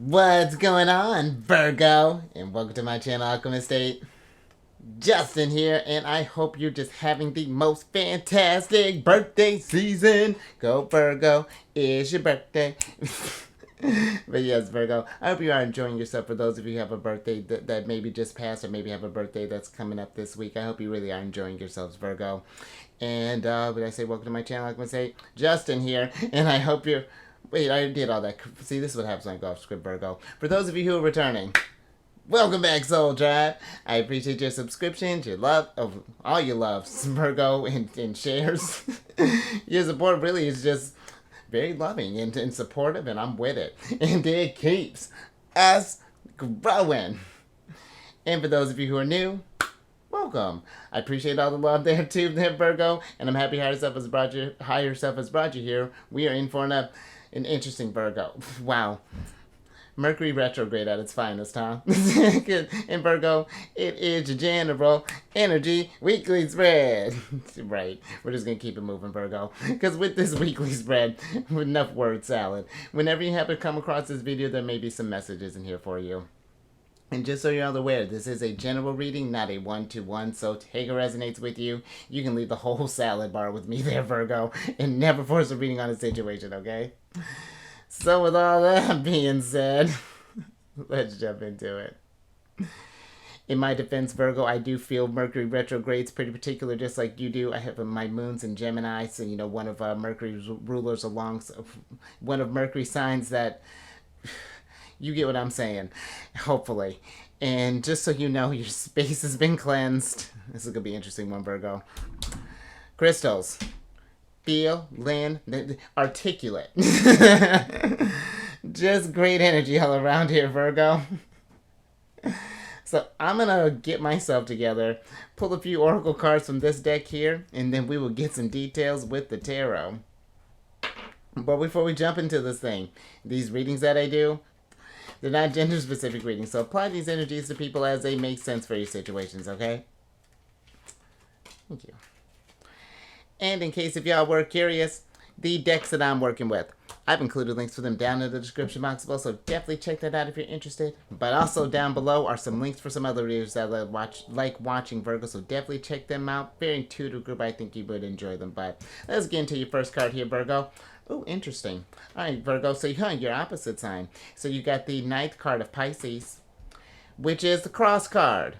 What's going on, Virgo? And welcome to my channel, Alchemist. Justin here, and I hope you're just having the most fantastic birthday season. Go, Virgo, it's your birthday. But yes, Virgo, I hope you are enjoying yourself. For those of you who have a birthday that maybe just passed, or maybe have a birthday that's coming up this week, I hope you really are enjoying yourselves, Virgo. And when I say welcome to my channel, I'm going to say Justin here, and I hope you're. Wait, I did all that. See, this is what happens when I go off script, Virgo. For those of you who are returning, welcome back, Soul Tribe. I appreciate your subscriptions, your love, of all your loves, Virgo, and shares. Your support really is just very loving and supportive, and I'm with it. And it keeps us growing. And for those of you who are new, welcome. I appreciate all the love there too, there, Virgo. And I'm happy higher self has brought you here. We are in for an interesting Virgo. Wow. Mercury retrograde at its finest, huh? In Virgo, it is your general energy weekly spread. Right. We're just going to keep it moving, Virgo. Because with this weekly spread, with enough word salad, whenever you happen to come across this video, there may be some messages in here for you. And just so you're all aware, this is a general reading, not a one-to-one, so take it resonates with you. You can leave the whole salad bar with me there, Virgo, and never force a reading on a situation, okay? So with all that being said, let's jump into it. In my defense, Virgo, I do feel Mercury retrogrades pretty particular, just like you do. I have my moons in Gemini, so one of Mercury's rulers along, one of Mercury's signs that you get what I'm saying, hopefully. And just so you know, your space has been cleansed. This is gonna be an interesting one, Virgo. Crystals. Feel, land, articulate. Just great energy all around here, Virgo. So I'm gonna get myself together, pull a few oracle cards from this deck here, and then we will get some details with the tarot. But before we jump into this thing, these readings that I do, they're not gender specific readings, so apply these energies to people as they make sense for your situations, okay? Thank you. And in case if y'all were curious, the decks that I'm working with, I've included links for them down in the description box below, so definitely check that out if you're interested. But also down below are some links for some other readers that like watching Virgo, so definitely check them out. Very intuitive group, I think you would enjoy them. But let's get into your first card here, Virgo. Oh, interesting. All right, Virgo, so you're your opposite sign. So you got the ninth card of Pisces, which is the cross card.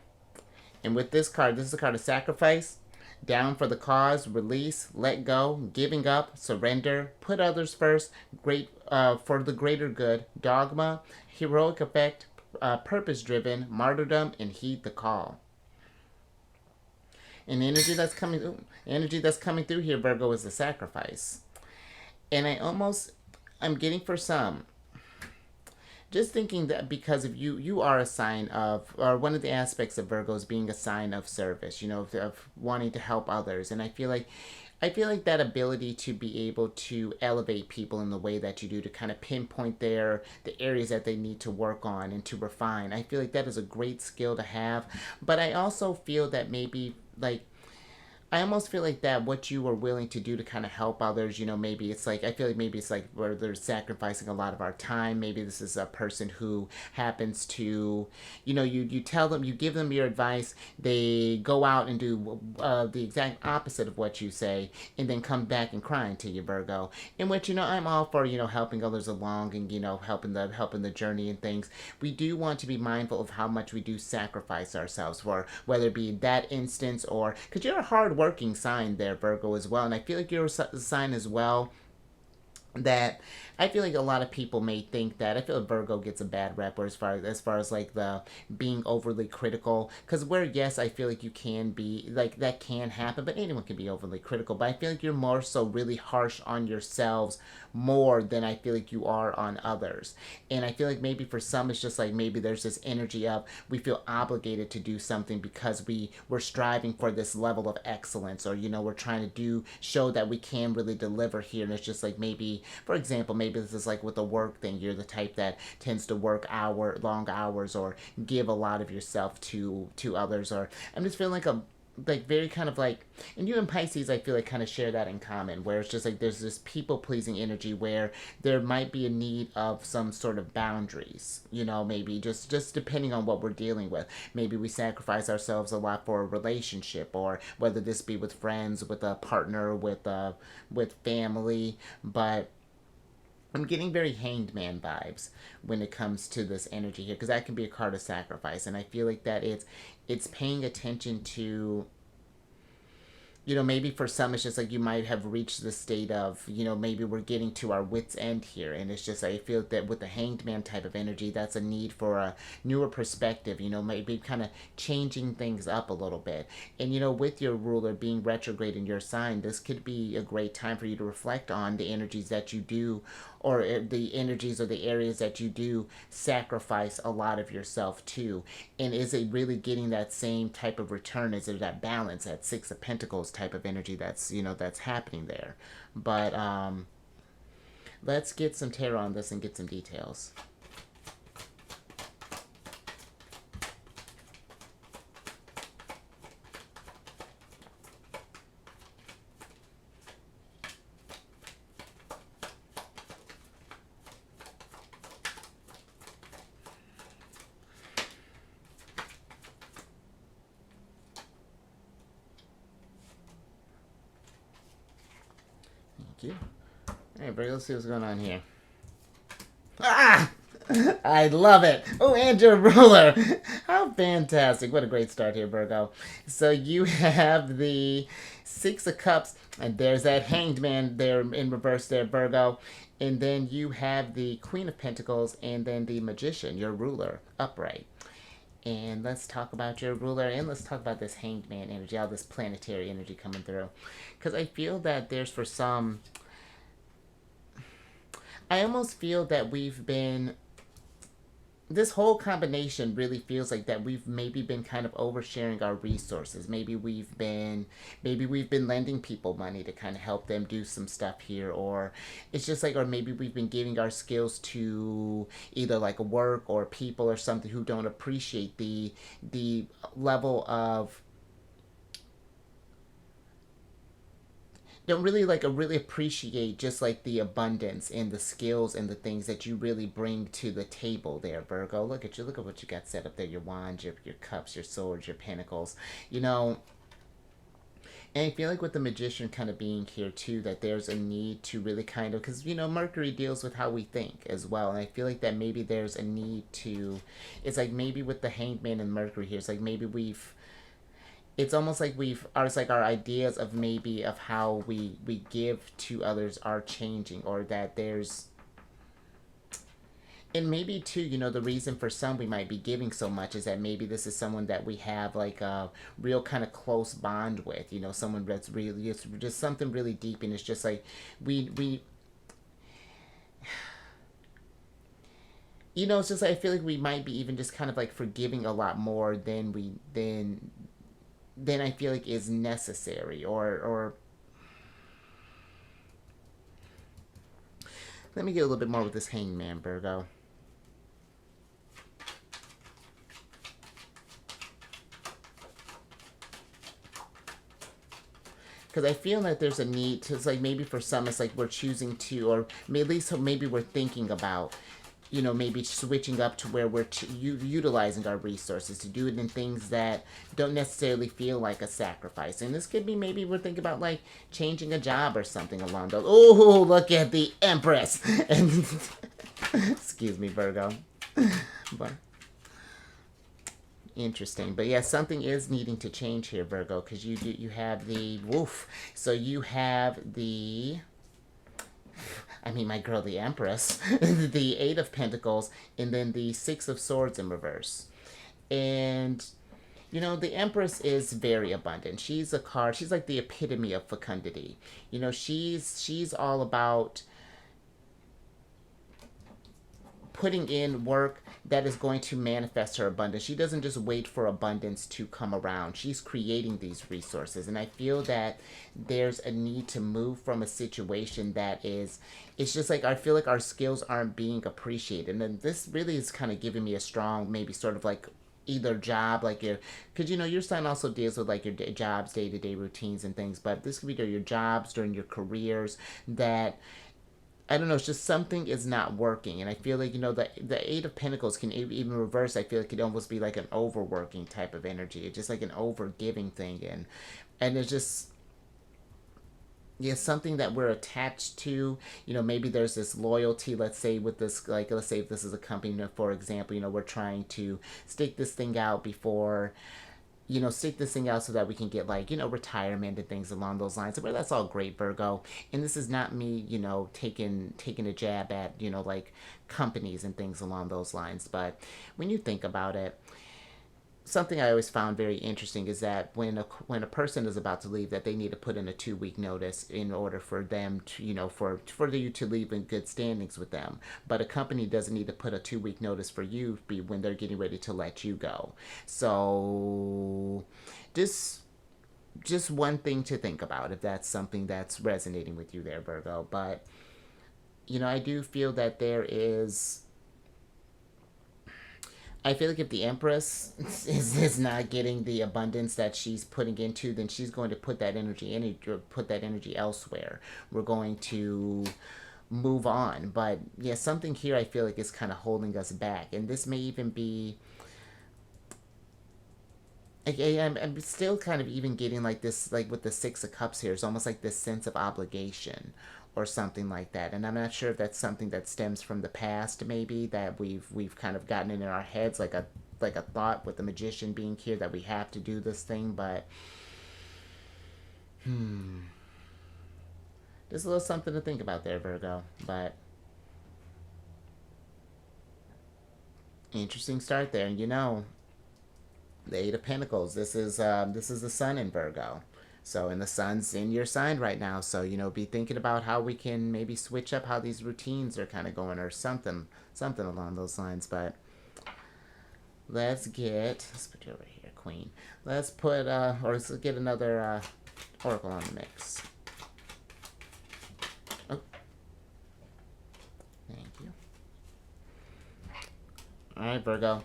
And with this card, this is a card of sacrifice. Down for the cause, release, let go, giving up, surrender, put others first, great for the greater good, dogma, heroic effect, purpose-driven, martyrdom, and heed the call. And the energy that's coming through here, Virgo, is the sacrifice. And I'm getting for some, just thinking that because of you are a sign of, or one of the aspects of Virgo is being a sign of service, of wanting to help others. And I feel like that ability to be able to elevate people in the way that you do, to kind of pinpoint the areas that they need to work on and to refine. I feel like that is a great skill to have. But I also feel that maybe, like, I almost feel like that what you are willing to do to kind of help others, maybe it's like, I feel like maybe it's like where they're sacrificing a lot of our time. Maybe this is a person who happens to, you tell them, you give them your advice, they go out and do the exact opposite of what you say, and then come back and crying to you, Virgo. In which, I'm all for, helping others along and, helping the journey and things. We do want to be mindful of how much we do sacrifice ourselves for, whether it be that instance or, because you're a hard working sign there, Virgo, as well. And I feel like you're a sign as well that I feel like a lot of people may think that I feel like Virgo gets a bad rep, or as far as like the being overly critical, because where, yes, I feel like you can be like, that can happen, but anyone can be overly critical, but I feel like you're more so really harsh on yourselves more than I feel like you are on others. And I feel like maybe for some it's just like, maybe there's this energy of, we feel obligated to do something because we're striving for this level of excellence, or we're trying to show that we can really deliver here. And it's just like, maybe, for example, maybe this is like with the work thing, you're the type that tends to work long hours, or give a lot of yourself to others. Or I'm just feeling like like very kind of like, and you and Pisces I feel like kind of share that in common, where it's just like there's this people pleasing energy where there might be a need of some sort of boundaries, maybe just depending on what we're dealing with. Maybe we sacrifice ourselves a lot for a relationship, or whether this be with friends, with a partner, with family. But I'm getting very hanged man vibes when it comes to this energy here, because that can be a card of sacrifice, and I feel like that it's paying attention to, maybe for some it's just like you might have reached the state of, maybe we're getting to our wits' end here. And it's just, I feel that with the hanged man type of energy, that's a need for a newer perspective, maybe kind of changing things up a little bit. And, with your ruler being retrograde in your sign, this could be a great time for you to reflect on the energies that you do, or the energies or the areas that you do sacrifice a lot of yourself to. And is it really getting that same type of return? Is it that balance, that Six of Pentacles type of energy that's happening there? But let's get some tarot on this and get some details. Thank you. All right, Virgo, let's see what's going on here. Ah! I love it. Oh, and your ruler. How fantastic. What a great start here, Virgo. So you have the Six of Cups, and there's that Hanged Man there in reverse there, Virgo. And then you have the Queen of Pentacles, and then the Magician, your ruler, upright. And let's talk about your ruler, and let's talk about this Hanged Man energy, all this planetary energy coming through. Because I feel that there's, for some, I almost feel that we've been, this whole combination really feels like that we've maybe been kind of oversharing our resources. Maybe we've been lending people money to kind of help them do some stuff here, or it's just like, or maybe we've been giving our skills to either like work or people or something who don't appreciate the level of, don't really really appreciate just like the abundance and the skills and the things that you really bring to the table there, Virgo. Look at you. Look at what you got set up there. Your wands, your cups, your swords, your pentacles. And I feel like with the Magician kind of being here too, that there's a need to really kind of, because Mercury deals with how we think as well, and I feel like that maybe there's a need to, it's like maybe with the Hanged Man and Mercury here, it's like maybe it's almost like it's like our ideas of maybe of how we give to others are changing, or that there's, and maybe too, the reason for some we might be giving so much is that maybe this is someone that we have like a real kind of close bond with, someone that's really, it's just something really deep, and it's just like we it's just like, I feel like we might be even just kind of like forgiving a lot more than I feel like is necessary, or let me get a little bit more with this Hanged Man, Virgo. Because I feel that there's a need to, it's like maybe for some it's like we're choosing to, or at least maybe we're thinking about, maybe switching up to where we're utilizing our resources to do it in things that don't necessarily feel like a sacrifice. And this could be, maybe we're thinking about like changing a job or something along those. Oh, look at the Empress. And excuse me, Virgo. But interesting. But yeah, something is needing to change here, Virgo, because you have the woof. So you have the, I mean, my girl, the Empress, the Eight of Pentacles, and then the Six of Swords in reverse. And, the Empress is very abundant. She's a card, she's like the epitome of fecundity. She's all about putting in work that is going to manifest her abundance. She doesn't just wait for abundance to come around. She's creating these resources. And I feel that there's a need to move from a situation that is, it's just like, I feel like our skills aren't being appreciated. And then this really is kind of giving me a strong, maybe sort of like either job, like your, because you know your sign also deals with like your jobs, day-to-day routines and things, but this could be during your jobs, during your careers, that I don't know. It's just something is not working, and I feel like, you know, the Eight of Pentacles can even reverse. I feel like it almost be like an overworking type of energy. It's just like an overgiving thing, and it's just, yeah, something that we're attached to. You know, maybe there's this loyalty. Let's say with this, like, let's say if this is a company, for example, you know, we're trying to stake this thing out before, you know, stick this thing out so that we can get, like, you know, retirement and things along those lines. But that's all great, Virgo. And this is not me, you know, taking a jab at, you know, like companies and things along those lines. But when you think about it, something I always found very interesting is that when a person is about to leave, that they need to put in a 2 week notice in order for them to, you know, for you to leave in good standings with them. But a company doesn't need to put a 2 week notice for you when they're getting ready to let you go. So just one thing to think about if that's something that's resonating with you there, Virgo. But you know, I do feel that there is, I feel like if the Empress is not getting the abundance that she's putting into, then she's going to put that energy in, or put that energy elsewhere. We're going to move on. But yeah, something here I feel like is kind of holding us back, and this may even be. I'm still kind of even getting like this, like with the Six of Cups here. It's almost like this sense of obligation or something like that. And I'm not sure if that's something that stems from the past, maybe, that we've kind of gotten in our heads, like a thought with the Magician being here that we have to do this thing. But there's a little something to think about there, Virgo. But interesting start there. And you know, the Eight of Pentacles. This is the Sun in Virgo. So, and the Sun's in your sign right now. So, you know, be thinking about how we can maybe switch up how these routines are kind of going, or something along those lines. But let's put you over here, Queen. Let's put, or let's get another oracle on the mix. Oh, thank you. All right, Virgo.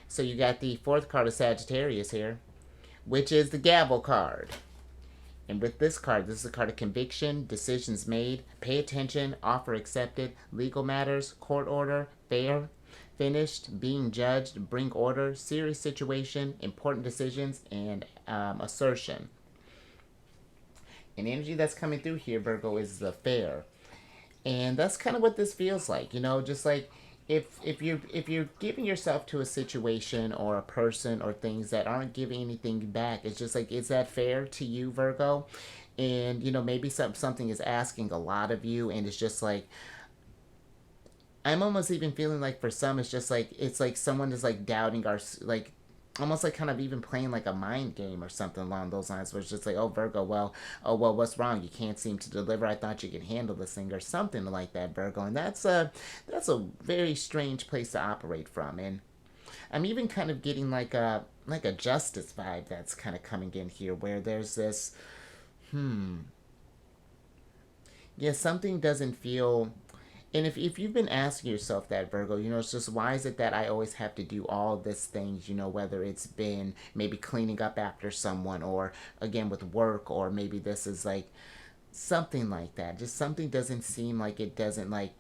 So you got the fourth card of Sagittarius here, which is the Gavel card. And with this card, this is a card of conviction, decisions made, pay attention, offer accepted, legal matters, court order, fair, finished, being judged, bring order, serious situation, important decisions, and assertion. And energy that's coming through here, Virgo, is the fair. And that's kind of what this feels like, you know, just like if you're giving yourself to a situation or a person or things that aren't giving anything back, it's just like, is that fair to you, Virgo? And you know, maybe something is asking a lot of you, and it's just like, I'm almost even feeling like for some it's like someone is like doubting our, like, almost like kind of even playing like a mind game or something along those lines, where it's just like, oh, Virgo, well, oh, well, what's wrong, you can't seem to deliver, I thought you could handle this thing, or something like that, Virgo. And that's a very strange place to operate from. And I'm even kind of getting like a justice vibe that's kind of coming in here, where there's this, yeah, something doesn't feel. And if you've been asking yourself that, Virgo, you know, it's just, why is it that I always have to do all these things, you know, whether it's been maybe cleaning up after someone, or again with work, or maybe this is like something like that. Just something doesn't seem like, it doesn't like,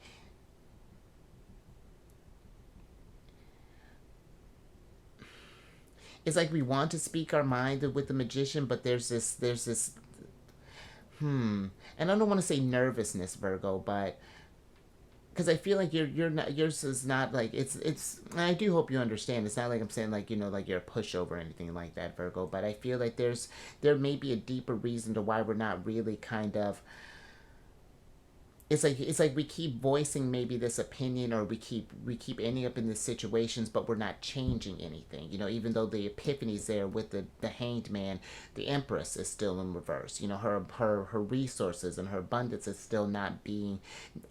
it's like we want to speak our mind with the Magician, but there's this and I don't want to say nervousness, Virgo, but because I feel like you're not, yours is not like, it's I do hope you understand, it's not like I'm saying like, you know, like you're a pushover or anything like that, Virgo, but I feel like there may be a deeper reason to why we're not really kind of, it's like we keep voicing maybe this opinion, or we keep ending up in these situations, but we're not changing anything, you know, even though the epiphany's there with the Hanged Man. The Empress is still in reverse, you know, her resources and her abundance is still not being,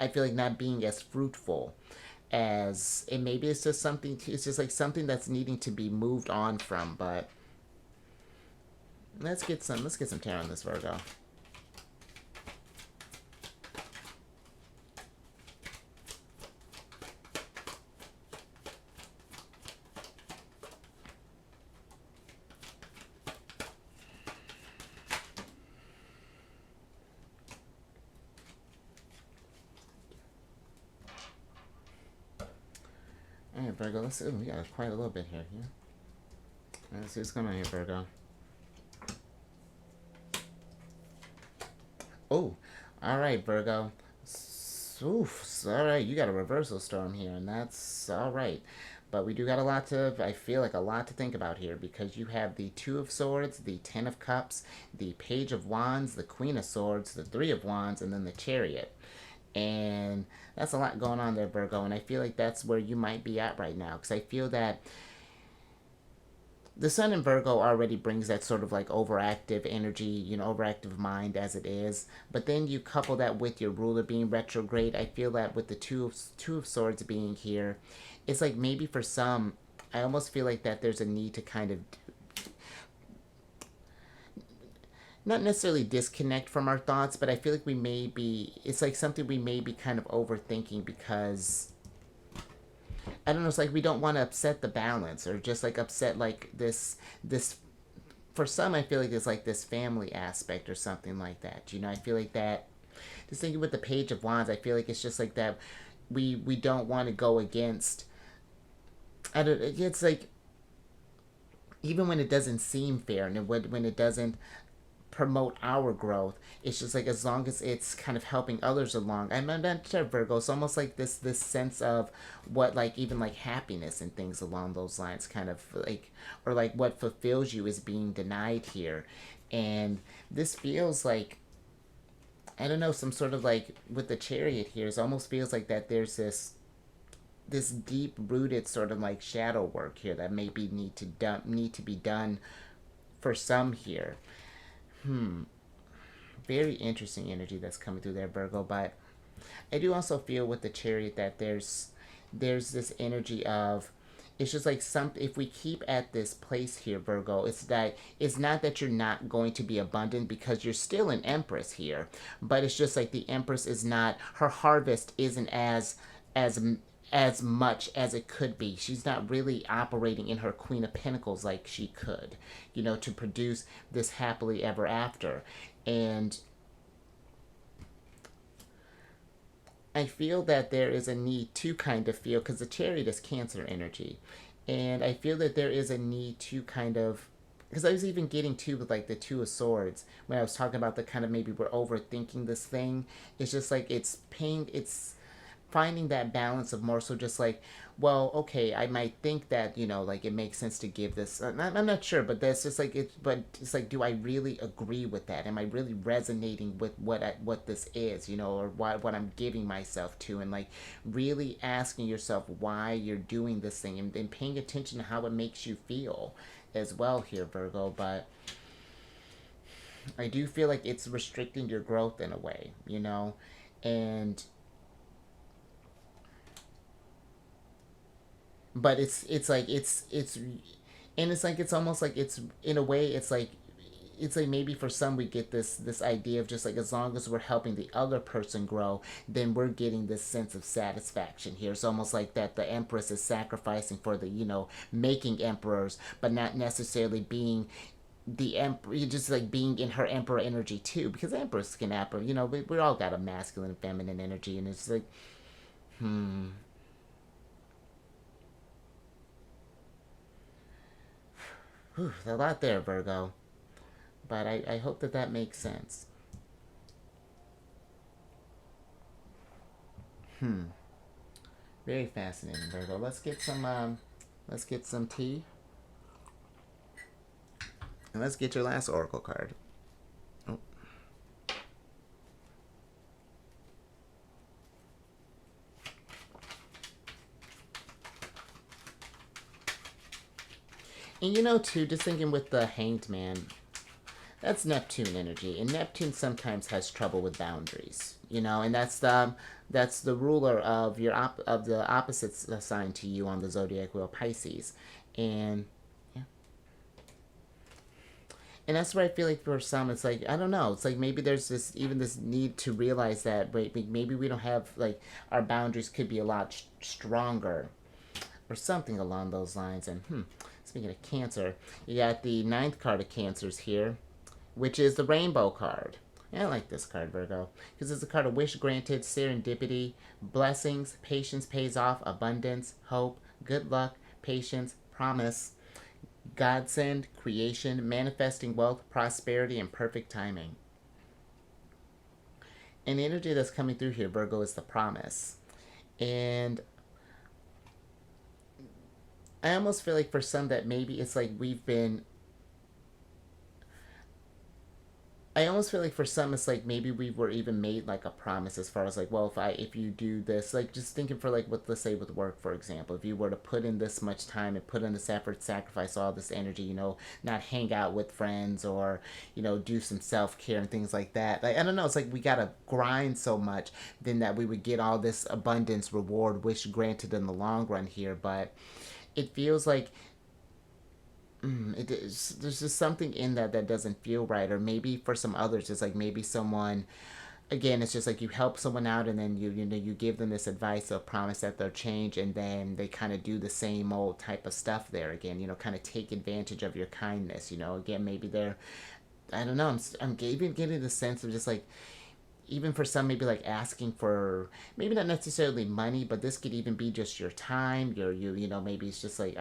I feel like, not being as fruitful as, and maybe it's just something, it's just like something that's needing to be moved on from. But let's get some tarot on this, Virgo. right, Virgo. Let's see. Ooh, we got quite a little bit here. Yeah. Let's see what's going on here, Virgo. Oh, all right, Virgo. Oof, all right, you got a reversal storm here, and that's all right. But we do got a lot to, I feel like a lot to think about here because you have the Two of Swords, the Ten of Cups, the Page of Wands, the Queen of Swords, the Three of Wands, and then the Chariot. And that's a lot going on there, Virgo, and I feel like that's where you might be at right now because I feel that the sun in Virgo already brings that sort of like overactive energy, overactive mind as it is. But then you couple that with your ruler being retrograde. I feel that with the two of Swords being here, it's like maybe for some, I almost feel like that there's a need to kind of not necessarily disconnect from our thoughts, but I feel like we may be, it's like something we may be kind of overthinking because I don't know, it's like we don't want to upset the balance or just like upset like this for some I feel like there's like this family aspect or something like that. I feel like that just thinking with the Page of Wands, I feel like it's just like that we don't want to go against I don't it's like even when it doesn't seem fair and when it doesn't promote our growth. It's just like as long as it's kind of helping others along. I'm not sure, Virgo. It's almost like this sense of what like even like happiness and things along those lines, kind of like or like what fulfills you is being denied here, and this feels like I don't know some sort of like with the Chariot here. It almost feels like that there's this deep rooted sort of like shadow work here that maybe need to be done for some here. Very interesting energy that's coming through there, Virgo. But I do also feel with the Chariot that there's this energy of it's just like some if we keep at this place here, Virgo, it's not that you're not going to be abundant because you're still an Empress here, but it's just like the Empress is not her harvest isn't as much as it could be. She's not really operating in her Queen of Pentacles like she could, to produce this happily ever after. And I feel that there is a need to kind of feel, because the Chariot is Cancer energy, and I feel that there is a need to kind of, because I was even getting to with like the Two of Swords when I was talking about the kind of maybe we're overthinking this thing. It's just like it's finding that balance of more so just like, well, okay, I might think that like it makes sense to give this. I'm not sure, but that's just like it. But it's like, do I really agree with that? Am I really resonating with what this is, or what I'm giving myself to, and like really asking yourself why you're doing this thing and paying attention to how it makes you feel as well here, Virgo. But I do feel like it's restricting your growth in a way, and but it's like and it's like it's almost like it's in a way it's like maybe for some we get this idea of just like as long as we're helping the other person grow, then we're getting this sense of satisfaction here. It's almost like that the Empress is sacrificing for the making emperors, but not necessarily being the emperor, just like being in her emperor energy too, because the Empress can we all got a masculine and feminine energy, and it's like whew, a lot there, Virgo. But I hope that makes sense. Very fascinating, Virgo. Let's get some tea. And let's get your last oracle card. Oh. And too, just thinking with the Hanged Man, that's Neptune energy, and Neptune sometimes has trouble with boundaries, and that's the ruler of of the opposites assigned to you on the zodiac wheel, Pisces, and yeah, and that's where I feel like for some it's like I don't know, it's like maybe there's this need to realize that maybe we don't have like our boundaries could be a lot stronger or something along those lines. And speaking of Cancer, you got the ninth card of Cancers here, which is the Rainbow card. Yeah, I like this card, Virgo, because it's a card of wish granted, serendipity, blessings, patience pays off, abundance, hope, good luck, patience, promise, godsend, creation, manifesting wealth, prosperity, and perfect timing. And the energy that's coming through here, Virgo, is the promise. And I almost feel like for some that maybe it's like we've been, I almost feel like for some it's like maybe we were even made like a promise as far as like, well, if you do this, like just thinking for like with, let's say with work, for example, if you were to put in this much time and put in this effort, sacrifice all this energy, not hang out with friends or do some self-care and things like that, like I don't know, it's like we gotta grind so much then that we would get all this abundance, reward, wish granted in the long run here. But it feels like it is, there's just something in that doesn't feel right. Or maybe for some others it's like maybe someone, again, it's just like you help someone out and then you give them this advice or promise that they'll change, and then they kind of do the same old type of stuff there again, kind of take advantage of your kindness. Again, maybe they're, I don't know, I'm even getting the sense of just like, even for some, maybe like asking for maybe not necessarily money, but this could even be just your time, maybe it's just like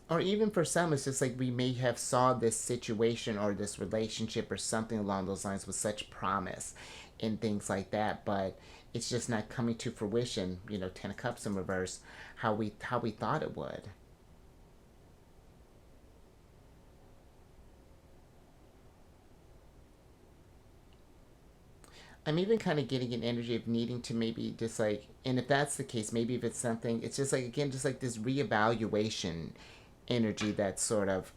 or even for some it's just like we may have saw this situation or this relationship or something along those lines with such promise and things like that, but it's just not coming to fruition, 10 of cups in reverse, how we thought it would. I'm even kind of getting an energy of needing to maybe just like, and if that's the case, maybe if it's something, it's just like, again, just like this reevaluation energy that's sort of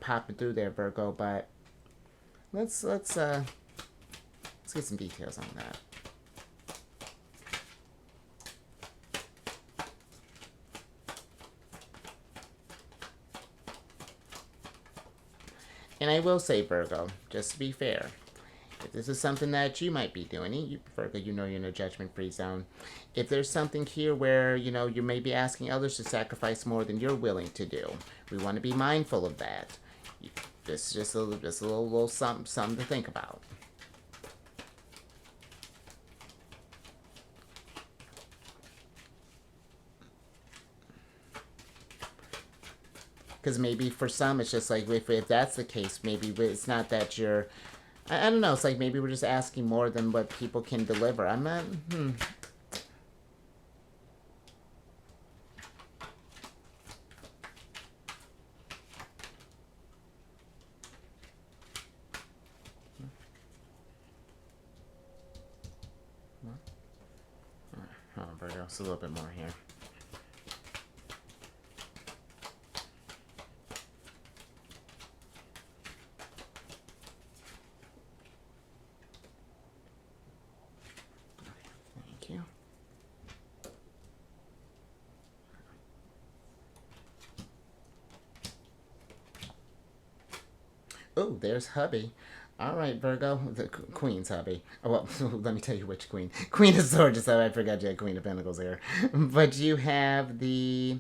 popping through there, Virgo. But let's get some details on that. And I will say, Virgo, just to be fair, if this is something that you might be doing, Virgo, you're in a judgment-free zone. If there's something here where you may be asking others to sacrifice more than you're willing to do, we want to be mindful of that. Just a little something to think about. Because maybe for some it's just like, if that's the case, maybe it's not that you're, I don't know, it's like maybe we're just asking more than what people can deliver. I'm not. Oh, Virgo, it's a little bit more here. Thank you. Oh, there's hubby. All right, Virgo, the Queen's hubby. Oh, well, let me tell you which Queen. Queen of Swords. Just I forgot you had Queen of Pentacles here, but you have the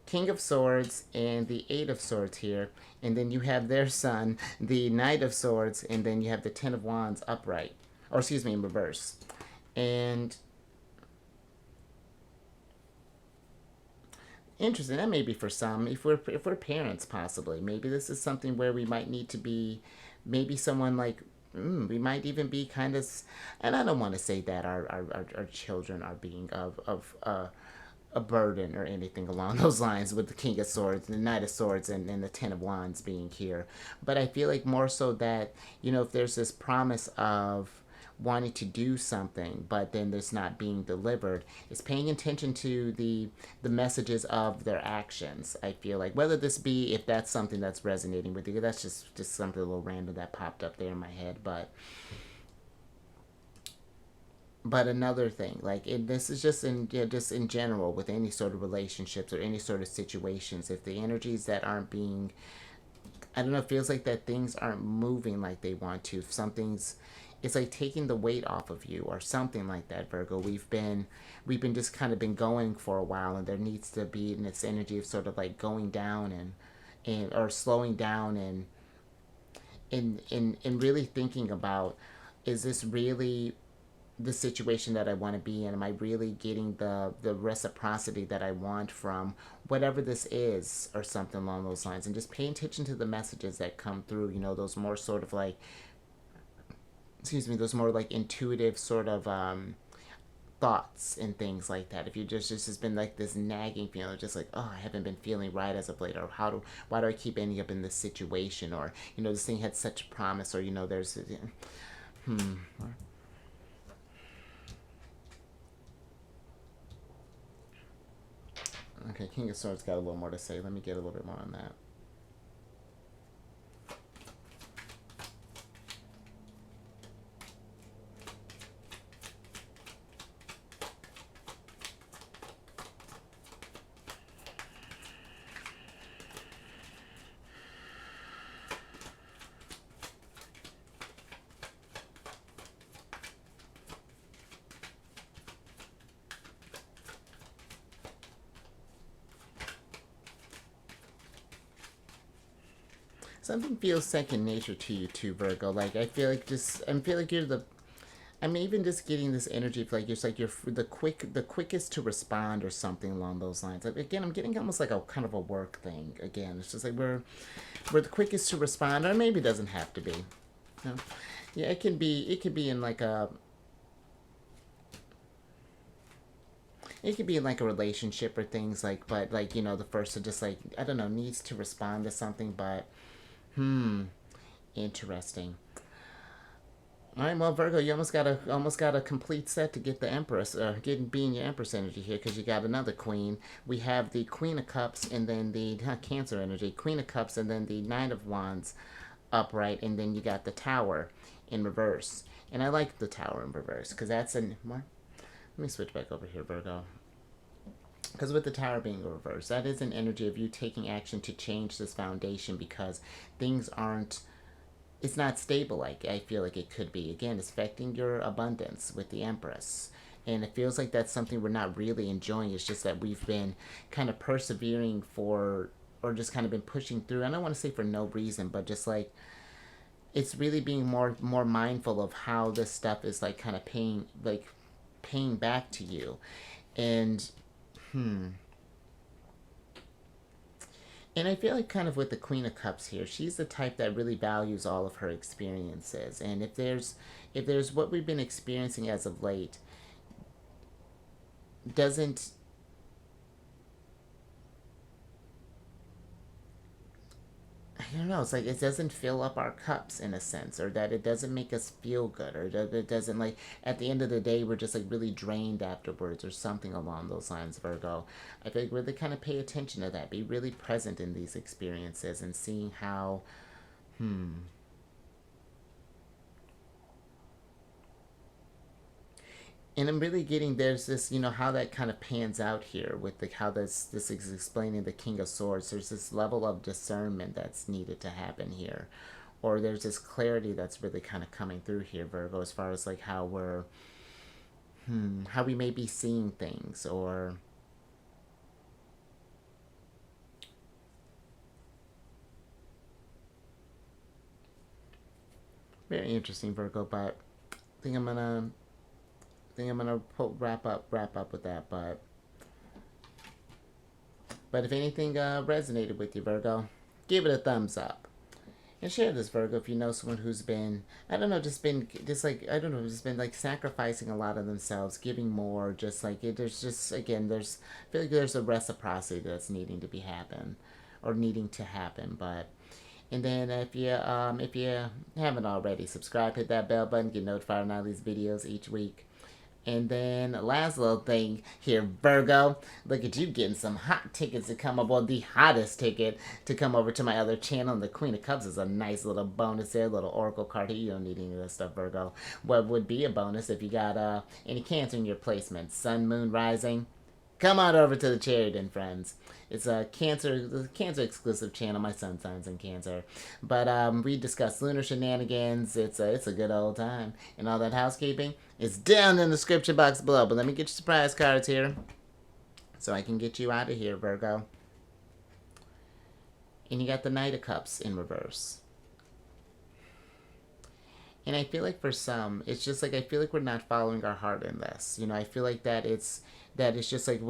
King of Swords and the Eight of Swords here, and then you have their son, the Knight of Swords, and then you have the Ten of Wands upright, or excuse me, in reverse. And interesting. That may be for some. If we're parents, possibly. Maybe this is something where we might need to be, maybe someone like. We might even be kind of, and I don't want to say that our children are being of a burden or anything along those lines with the King of Swords, the Knight of Swords, and the Ten of Wands being here. But I feel like more so that, if there's this promise of wanting to do something, but then there's not being delivered, it's paying attention to the messages of their actions. I feel like whether this be, if that's something that's resonating with you, that's just something a little random that popped up there in my head. But another thing, like this is just in general with any sort of relationships or any sort of situations, if the energies that aren't being, I don't know, it feels like that things aren't moving like they want to. If something's, it's like taking the weight off of you or something like that, Virgo. We've been just kind of been going for a while, and there needs to be in this energy of sort of like going down and or slowing down and really thinking about is this really the situation that I want to be in? Am I really getting the reciprocity that I want from whatever this is, or something along those lines? And just pay attention to the messages that come through. You know, those more sort of like, excuse me, those more like intuitive sort of thoughts and things like that. If you just has been like this nagging feeling, just like, oh, I haven't been feeling right as of late, or why do I keep ending up in this situation, or you know, this thing had such promise, or you know, there's okay, King of Swords got a little more to say. Let me get a little bit more on that. Something feels second nature to you too, Virgo. Like I feel like you're the. I'm even just getting this energy of like you're the quickest to respond, or something along those lines. Like, again, I'm getting almost like a kind of a work thing. Again, it's just like we're the quickest to respond, or maybe it doesn't have to be. You know? Yeah, it can be. It could be in like a. It could be in like a relationship or things like, but like you know, the first to just like I don't know, needs to respond to something, but interesting. All right, well, Virgo, you almost got a complete set to get the Empress, being your Empress energy here, because you got another Queen. We have the Queen of Cups, and then the Cancer energy, Queen of Cups, and then the Knight of Wands, upright, and then you got the Tower in reverse. And I like the Tower in reverse because that's an what? Let me switch back over here, Virgo. Because with the Tower being reversed, that is an energy of you taking action to change this foundation, because things aren't, it's not stable like I feel like it could be. Again, it's affecting your abundance with the Empress. And it feels like that's something we're not really enjoying. It's just that we've been kind of persevering for, or just kind of been pushing through. I don't want to say for no reason, but just like it's really being more mindful of how this stuff is like kind of paying back to you. And and I feel like kind of with the Queen of Cups here, she's the type that really values all of her experiences. And if there's what we've been experiencing as of late doesn't, I don't know, it's like it doesn't fill up our cups in a sense, or that it doesn't make us feel good, or that it doesn't, like, at the end of the day, we're just like really drained afterwards, or something along those lines, Virgo. I feel like really kind of pay attention to that. Be really present in these experiences and seeing how, and I'm really getting there's this, you know, how that kind of pans out here with the how this is explaining the King of Swords. There's this level of discernment that's needed to happen here, or there's this clarity that's really kind of coming through here, Virgo, as far as like how we may be seeing things, or very interesting, Virgo. But I think I'm gonna wrap up with that. But if anything resonated with you, Virgo, give it a thumbs up. And share this, Virgo, if you know someone who's been, I don't know, just like, I don't know, just been like sacrificing a lot of themselves, giving more, just like, there's just, again, I feel like there's a reciprocity that's needing to be happen, or needing to happen, but, and then if you haven't already, subscribe, hit that bell button, get notified on all these videos each week. And then last little thing here, Virgo. Look at you getting some hot tickets to come up. Well, the hottest ticket to come over to my other channel. And the Queen of Cups is a nice little bonus there. Little Oracle card here. You don't need any of this stuff, Virgo. What would be a bonus if you got any Cancer in your placement? Sun, Moon, Rising. Come on over to the Charity, friends. It's a Cancer exclusive channel. My sun signs in Cancer, but we discuss lunar shenanigans. It's a good old time, and all that housekeeping is down in the description box below. But let me get your surprise cards here, so I can get you out of here, Virgo. And you got the Knight of Cups in reverse. And I feel like for some, it's just like I feel like we're not following our heart in this. You know, I feel like that it's just like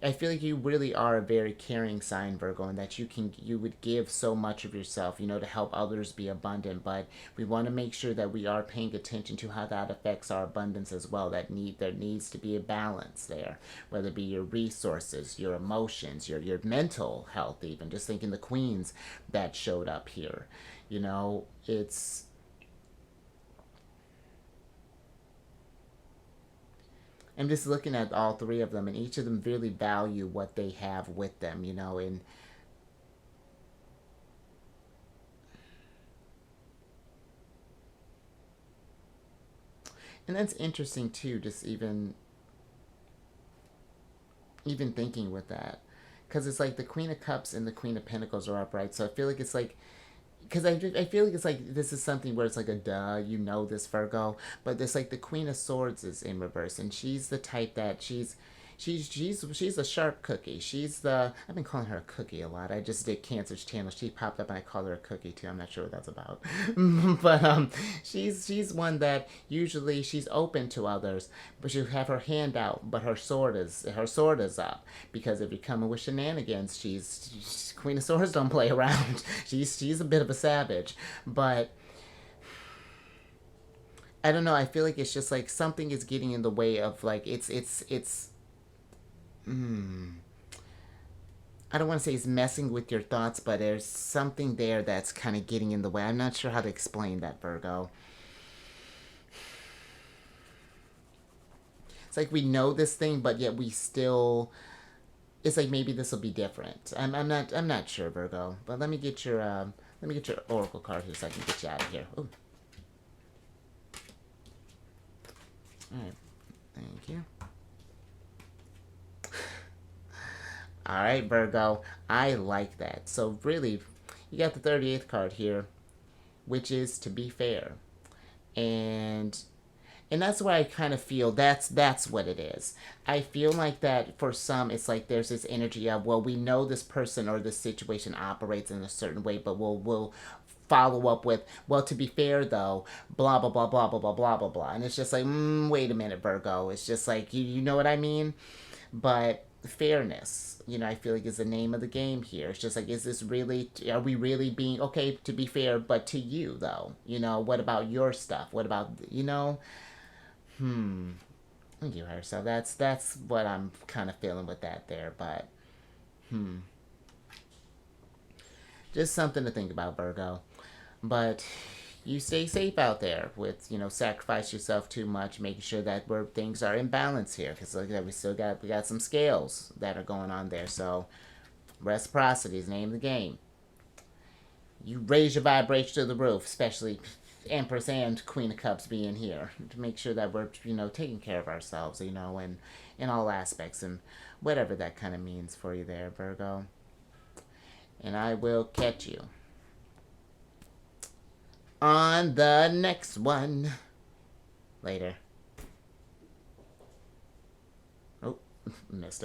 I feel like you really are a very caring sign, Virgo, and that you would give so much of yourself, you know, to help others be abundant. But we want to make sure that we are paying attention to how that affects our abundance as well. There needs to be a balance there, whether it be your resources, your emotions, your mental health, even just thinking the queens that showed up here. You know, it's I'm just looking at all three of them, and each of them really value what they have with them, you know, and that's interesting too. Just even thinking with that, because it's like the Queen of Cups and the Queen of Pentacles are upright, so I feel like it's like because I feel like it's like this is something where it's like a duh, you know this, Virgo, but it's like the Queen of Swords is in reverse, and she's the type that she's a sharp cookie. She's the I've been calling her a cookie a lot. I just did Cancer's channel. She popped up and I called her a cookie too. I'm not sure what that's about, but she's one that usually she's open to others, but she'll have her hand out, but her sword is up, because if you're coming with shenanigans, she's Queen of Swords don't play around. She's a bit of a savage, but I don't know. I feel like it's just like something is getting in the way of like it's I don't want to say it's messing with your thoughts, but there's something there that's kind of getting in the way. I'm not sure how to explain that, Virgo. It's like we know this thing, but yet we still. It's like maybe this will be different. I'm not sure, Virgo. But let me get your oracle card here so I can get you out of here. Ooh. All right. Thank you. All right, Virgo. I like that. So really, you got the 38th card here, which is to be fair. And that's why I kind of feel that's what it is. I feel like that for some, it's like there's this energy of, well, we know this person or this situation operates in a certain way, but we'll follow up with, well, to be fair though, blah blah blah blah blah blah blah blah blah, and it's just like, wait a minute, Virgo. It's just like you know what I mean, but fairness, I feel like is the name of the game here. It's just like, is this really, are we really being okay, to be fair, but to you though, what about your stuff, what about, thank you, her. So that's what I'm kind of feeling with that there, but just something to think about, Virgo. But you stay safe out there with, sacrifice yourself too much, making sure that things are in balance here, because like we got some scales that are going on there. So reciprocity is the name of the game. You raise your vibration to the roof, especially Empress and Queen of Cups being here, to make sure that we're, taking care of ourselves, and in all aspects, and whatever that kind of means for you there, Virgo. And I will catch you on the next one. Later. Oh, missed it.